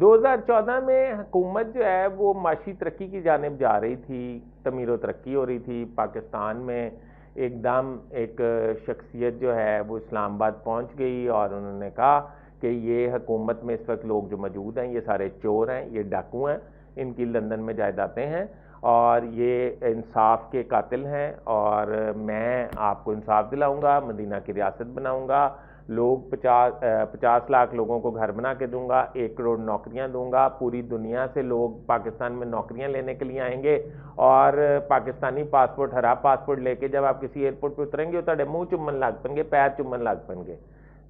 2014 میں حکومت جو ہے وہ معاشی ترقی کی جانب جا رہی تھی، تمیر و ترقی ہو رہی تھی پاکستان میں۔ ایک دم ایک شخصیت جو ہے وہ اسلام آباد پہنچ گئی اور انہوں نے کہا کہ یہ حکومت میں اس وقت لوگ جو موجود ہیں یہ سارے چور ہیں، یہ ڈاکو ہیں، ان کی لندن میں جائیدادیں ہیں اور یہ انصاف کے قاتل ہیں، اور میں آپ کو انصاف دلاؤں گا، مدینہ کی ریاست بناؤں گا، لوگ 50 لاکھ لوگوں کو گھر بنا کے دوں گا، 1 کروڑ نوکریاں دوں گا، پوری دنیا سے لوگ پاکستان میں نوکریاں لینے کے لیے آئیں گے، اور پاکستانی پاسپورٹ، ہرا پاسپورٹ لے کے جب آپ کسی ایئرپورٹ پہ اتریں گے تو منہ چومن لگ پن گے، پیر چومن لگ پن گے۔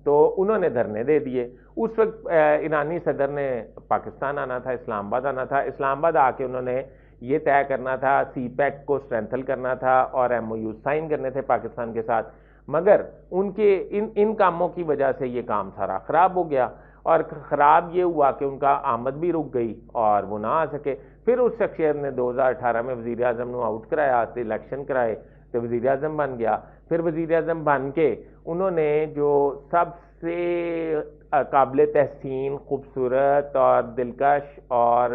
تو انہوں نے دھرنے دے دیے۔ اس وقت ایرانی صدر نے پاکستان آنا تھا، اسلام آباد آنا تھا، اسلام آباد آ کے انہوں نے یہ طے کرنا تھا، سی پیک کو اسٹرینتھن کرنا تھا اور ایم او یو سائن کرنے تھے پاکستان کے ساتھ، مگر ان کے ان کاموں کی وجہ سے یہ کام سارا خراب ہو گیا، اور خراب یہ ہوا کہ ان کا آمد بھی رک گئی اور وہ نہ آ سکے۔ پھر اس شخصیت نے 2018 میں وزیر اعظم نے آؤٹ کرایا، الیکشن کرائے تو وزیر اعظم بن گیا۔ پھر وزیر اعظم بن کے انہوں نے جو سب سے قابل تحسین، خوبصورت اور دلکش اور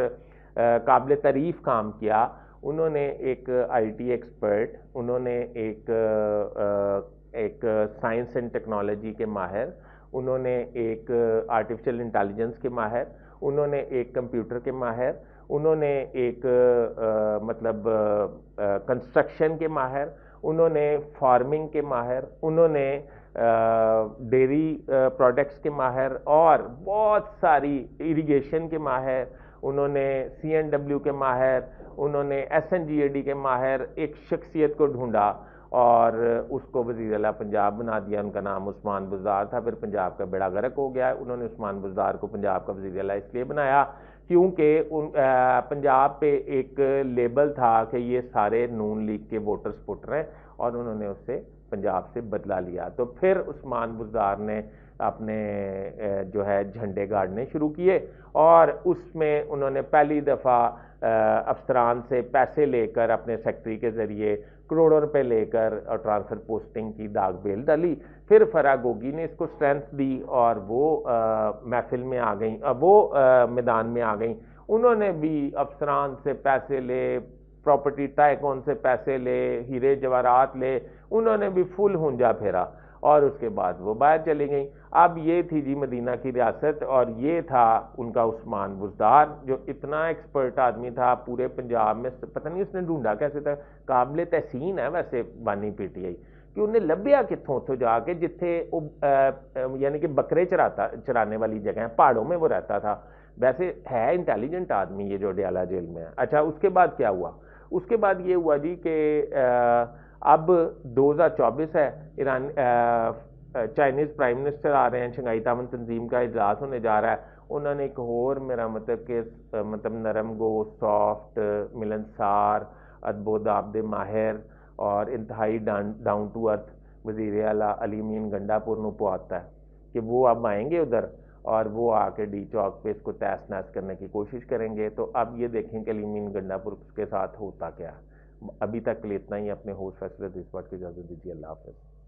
قابل تعریف کام کیا، انہوں نے ایک آئی ٹی ایکسپرٹ، انہوں نے ایک سائنس اینڈ ٹیکنالوجی کے ماہر، انہوں نے ایک آرٹیفیشل انٹیلیجنس کے ماہر، انہوں نے ایک کمپیوٹر کے ماہر، انہوں نے ایک مطلب کنسٹرکشن کے ماہر، انہوں نے فارمنگ کے ماہر، انہوں نے ڈیری پروڈکٹس کے ماہر اور بہت ساری ایریگیشن کے ماہر، انہوں نے سی این ڈبلیو کے ماہر، انہوں نے ایس این جی اے ڈی کے ماہر، ایک شخصیت کو ڈھونڈا اور اس کو وزیر اعلیٰ پنجاب بنا دیا۔ ان کا نام عثمان بزدار تھا، پھر پنجاب کا بیڑا غرق ہو گیا۔ انہوں نے عثمان بزدار کو پنجاب کا وزیر اعلیٰ اس لیے بنایا کیونکہ پنجاب پہ ایک لیبل تھا کہ یہ سارے نون لیگ کے ووٹر سپورٹر ہیں، اور انہوں نے اس سے پنجاب سے بدلہ لیا۔ تو پھر عثمان بزدار نے اپنے جو ہے جھنڈے گاڑنے شروع کیے، اور اس میں انہوں نے پہلی دفعہ افسران سے پیسے لے کر اپنے سیکٹری کے ذریعے کروڑوں روپے لے کر اور ٹرانسفر پوسٹنگ کی داغ بیل ڈالی۔ پھر فرا گوگی نے اس کو اسٹرینتھ دی اور وہ محفل میں آ گئیں، وہ میدان میں آ گئیں۔ انہوں نے بھی افسران سے پیسے لے، پراپرٹی ٹائکون سے پیسے لے، ہیرے جواہرات لے، انہوں نے بھی فل ہنجا پھیرا، اور اس کے بعد وہ باہر چلی گئیں۔ اب یہ تھی جی مدینہ کی ریاست، اور یہ تھا ان کا عثمان بزدار، جو اتنا ایکسپرٹ آدمی تھا پورے پنجاب میں، پتہ نہیں اس نے ڈھونڈا کیسے تھا، قابل تحسین ہے ویسے بانی پی ٹی آئی، کہ انہیں لبیا کتوں اتوں جا کے جتھے یعنی کہ بکرے چرانے والی جگہ ہیں، پہاڑوں میں وہ رہتا تھا۔ ویسے ہے انٹیلیجنٹ آدمی یہ جو ڈیالہ جیل میں ہے۔ اچھا، اس کے بعد کیا ہوا؟ اس کے بعد یہ ہوا جی کہ اب 2024 ہے، ایران چائنیز پرائم منسٹر آ رہے ہیں، شنگھائی تعاون تنظیم کا اجلاس ہونے جا رہا ہے۔ انہوں نے ایک اور میرا مطلب کہ مطلب نرم گو، سافٹ، ملنسار، ادب و دابد ماہر اور انتہائی ڈاؤن ٹو ارتھ وزیر اعلیٰ علی امین گنڈا پور نو پہنچتا ہے کہ وہ اب آئیں گے ادھر، اور وہ آ کے ڈی چوک پہ اس کو تہس نہس کرنے کی کوشش کریں گے۔ تو اب یہ دیکھیں کہ علی امین گنڈا پور کے ساتھ ہوتا کیا ہے۔ ابھی تک کے لیے اتنا ہی، اپنے ہوسٹ فیصلہ اس بات کی اجازت دیجیے، اللہ حافظ۔